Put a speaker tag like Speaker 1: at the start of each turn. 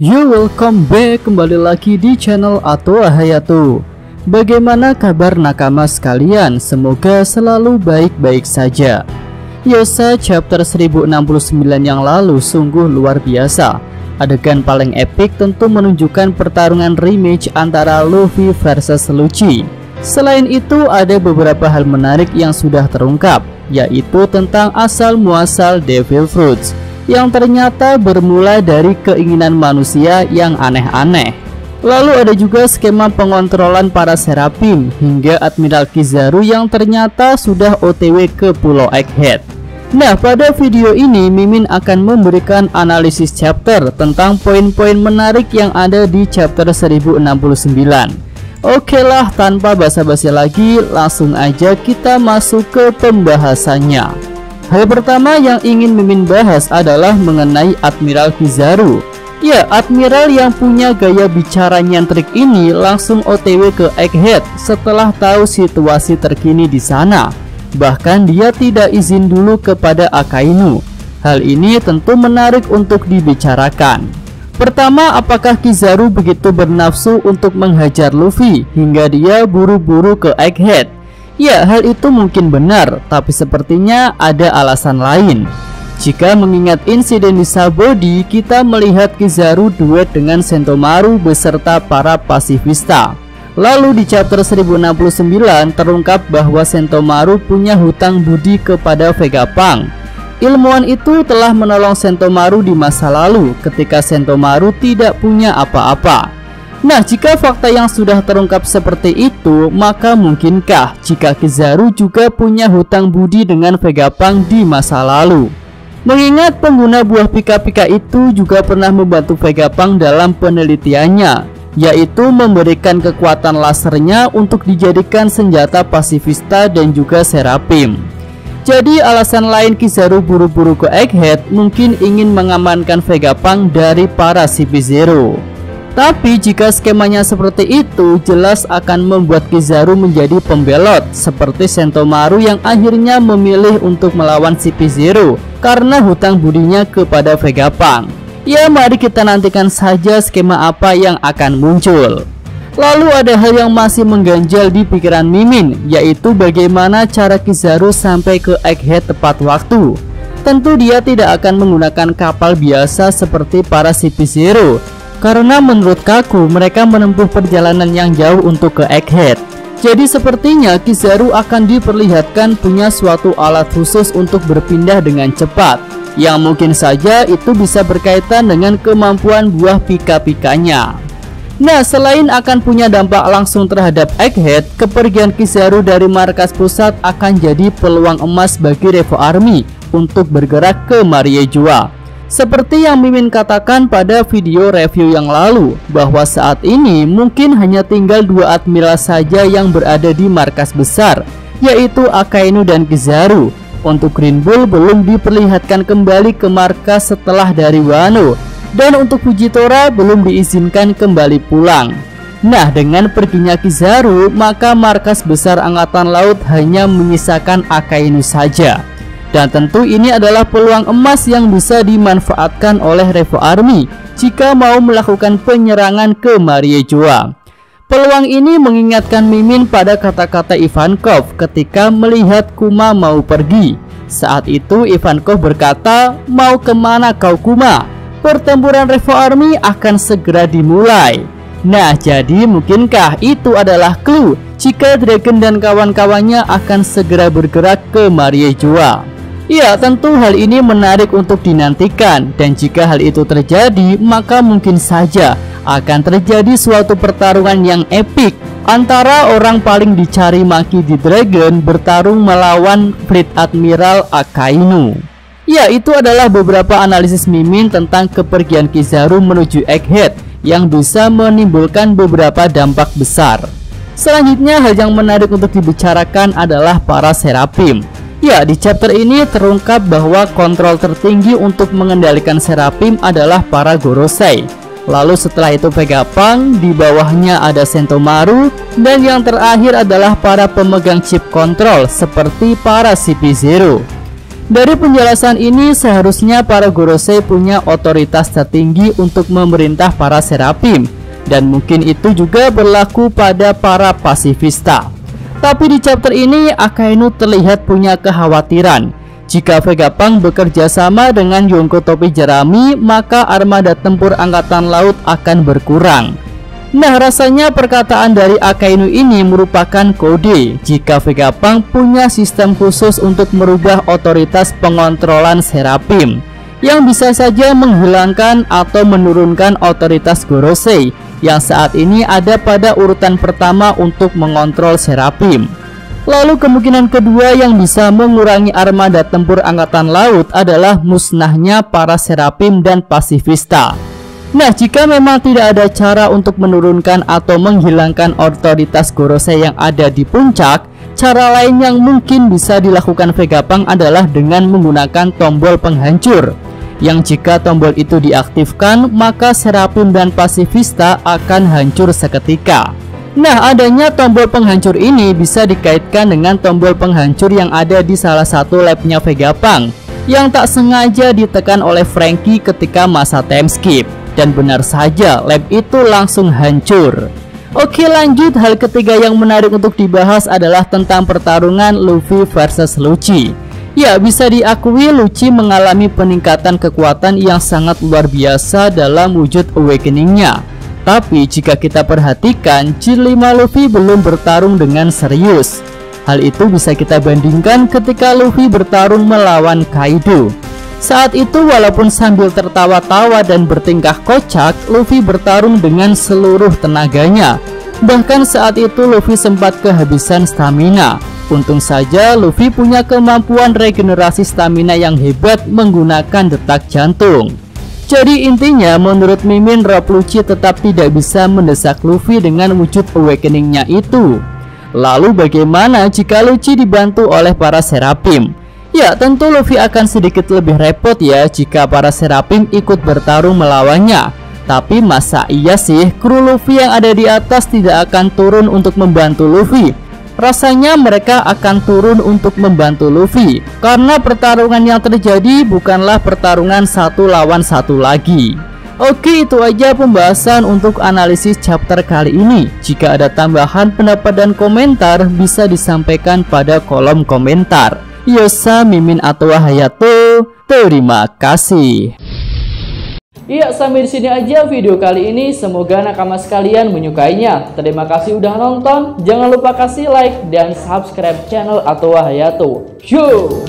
Speaker 1: Welcome back, kembali lagi di channel Ato Hayato. Bagaimana kabar nakama sekalian? Semoga selalu baik-baik saja. Yosa chapter 1069 yang lalu sungguh luar biasa. Adegan paling epik tentu menunjukkan pertarungan rematch antara Luffy versus Lucci. Selain itu ada beberapa hal menarik yang sudah terungkap, yaitu tentang asal-muasal Devil Fruits yang ternyata bermula dari keinginan manusia yang aneh-aneh. Lalu ada juga skema pengontrolan para Seraphim hingga Admiral Kizaru yang ternyata sudah OTW ke Pulau Egghead. Nah, pada video ini Mimin akan memberikan analisis chapter tentang poin-poin menarik yang ada di chapter 1069. Oke lah, tanpa basa-basi lagi, langsung aja kita masuk ke pembahasannya. Hal pertama yang ingin Mimin bahas adalah mengenai Admiral Kizaru. Ya, Admiral yang punya gaya bicara nyentrik ini langsung OTW ke Egghead setelah tahu situasi terkini di sana. Bahkan dia tidak izin dulu kepada Akainu. Hal ini tentu menarik untuk dibicarakan. Pertama, apakah Kizaru begitu bernafsu untuk menghajar Luffy hingga dia buru-buru ke Egghead? Ya, hal itu mungkin benar, tapi sepertinya ada alasan lain. Jika mengingat insiden di Sabaody, kita melihat Kizaru duet dengan Sentomaru beserta para pasifista. Lalu di chapter 1069 terungkap bahwa Sentomaru punya hutang budi kepada Vegapunk. Ilmuwan itu telah menolong Sentomaru di masa lalu ketika Sentomaru tidak punya apa-apa. Nah, jika fakta yang sudah terungkap seperti itu, maka mungkinkah jika Kizaru juga punya hutang budi dengan Vegapunk di masa lalu? Mengingat pengguna buah pika-pika itu juga pernah membantu Vegapunk dalam penelitiannya, yaitu memberikan kekuatan lasernya untuk dijadikan senjata pasifista dan juga Seraphim. Jadi alasan lain Kizaru buru-buru ke Egghead mungkin ingin mengamankan Vegapunk dari para CP0. Tapi jika skemanya seperti itu, jelas akan membuat Kizaru menjadi pembelot seperti Sentomaru yang akhirnya memilih untuk melawan CP0 karena hutang budinya kepada Vegapunk. Ya, mari kita nantikan saja skema apa yang akan muncul. Lalu ada hal yang masih mengganjal di pikiran Mimin, yaitu bagaimana cara Kizaru sampai ke Egghead tepat waktu. Tentu dia tidak akan menggunakan kapal biasa seperti para CP0, karena menurut Kaku mereka menempuh perjalanan yang jauh untuk ke Egghead. Jadi sepertinya Kizaru akan diperlihatkan punya suatu alat khusus untuk berpindah dengan cepat, yang mungkin saja itu bisa berkaitan dengan kemampuan buah pika-pikanya. Nah, selain akan punya dampak langsung terhadap Egghead, kepergian Kizaru dari markas pusat akan jadi peluang emas bagi Revo Army untuk bergerak ke Mariejoa. Seperti yang Mimin katakan pada video review yang lalu, bahwa saat ini mungkin hanya tinggal dua admiral saja yang berada di markas besar, yaitu Akainu dan Kizaru. Untuk Green Bull belum diperlihatkan kembali ke markas setelah dari Wano, dan untuk Fujitora belum diizinkan kembali pulang. Nah, dengan perginya Kizaru, maka markas besar Angkatan Laut hanya menyisakan Akainu saja. Dan tentu ini adalah peluang emas yang bisa dimanfaatkan oleh Revo Army jika mau melakukan penyerangan ke Mariejoa. Peluang ini mengingatkan Mimin pada kata-kata Ivankov ketika melihat Kuma mau pergi. Saat itu Ivankov berkata, "Mau kemana kau Kuma? Pertempuran Revo Army akan segera dimulai." Nah, jadi mungkinkah itu adalah clue jika Dragon dan kawan-kawannya akan segera bergerak ke Mariejoa? Ya, tentu hal ini menarik untuk dinantikan, dan jika hal itu terjadi, maka mungkin saja akan terjadi suatu pertarungan yang epik antara orang paling dicari maki di Dragon bertarung melawan Fleet Admiral Akainu. Ya, itu adalah beberapa analisis Mimin tentang kepergian Kizaru menuju Egghead yang bisa menimbulkan beberapa dampak besar. Selanjutnya, hal yang menarik untuk dibicarakan adalah para Seraphim. Ya, di chapter ini terungkap bahwa kontrol tertinggi untuk mengendalikan Seraphim adalah para Gorosei. Lalu setelah itu Vegapunk, di bawahnya ada Sentomaru, dan yang terakhir adalah para pemegang chip kontrol seperti para CP0. Dari penjelasan ini seharusnya para Gorosei punya otoritas tertinggi untuk memerintah para Seraphim, dan mungkin itu juga berlaku pada para pasifista. Tapi di chapter ini Akainu terlihat punya kekhawatiran. Jika Vegapunk bekerja sama dengan Yonko Topi Jerami, maka armada tempur angkatan laut akan berkurang. Nah, rasanya perkataan dari Akainu ini merupakan kode jika Vegapunk punya sistem khusus untuk merubah otoritas pengontrolan Seraphim, yang bisa saja menghilangkan atau menurunkan otoritas Gorosei yang saat ini ada pada urutan pertama untuk mengontrol Seraphim. Lalu kemungkinan kedua yang bisa mengurangi armada tempur angkatan laut adalah musnahnya para Seraphim dan pasifista. Nah, jika memang tidak ada cara untuk menurunkan atau menghilangkan otoritas Gorosei yang ada di puncak, cara lain yang mungkin bisa dilakukan Vegapunk adalah dengan menggunakan tombol penghancur, yang jika tombol itu diaktifkan, maka Seraphim dan pasifista akan hancur seketika. Nah, adanya tombol penghancur ini bisa dikaitkan dengan tombol penghancur yang ada di salah satu labnya Vegapunk, yang tak sengaja ditekan oleh Franky ketika masa time skip. Dan benar saja, lab itu langsung hancur. Oke, lanjut. Hal ketiga yang menarik untuk dibahas adalah tentang pertarungan Luffy versus Lucci. Ya, bisa diakui Lucci mengalami peningkatan kekuatan yang sangat luar biasa dalam wujud awakening-nya. Tapi jika kita perhatikan, Jin 5 Luffy belum bertarung dengan serius. Hal itu bisa kita bandingkan ketika Luffy bertarung melawan Kaido. Saat itu walaupun sambil tertawa-tawa dan bertingkah kocak, Luffy bertarung dengan seluruh tenaganya. Bahkan saat itu Luffy sempat kehabisan stamina. Untung saja Luffy punya kemampuan regenerasi stamina yang hebat menggunakan detak jantung. Jadi intinya menurut Mimin, Rob Lucci tetap tidak bisa mendesak Luffy dengan wujud awakening-nya itu. Lalu bagaimana jika Lucci dibantu oleh para Seraphim? Ya, tentu Luffy akan sedikit lebih repot ya jika para Seraphim ikut bertarung melawannya. Tapi masa iya sih kru Luffy yang ada di atas tidak akan turun untuk membantu Luffy? Rasanya mereka akan turun untuk membantu Luffy, karena pertarungan yang terjadi bukanlah pertarungan satu lawan satu lagi. Oke, itu aja pembahasan untuk analisis chapter kali ini. Jika ada tambahan pendapat dan komentar, bisa disampaikan pada kolom komentar. Yosa, Mimin, atau Hayato, terima kasih. Iya, sampai di sini aja video kali ini. Semoga nakama sekalian menyukainya. Terima kasih udah nonton. Jangan lupa kasih like dan subscribe channel Atau Hayato. Yo!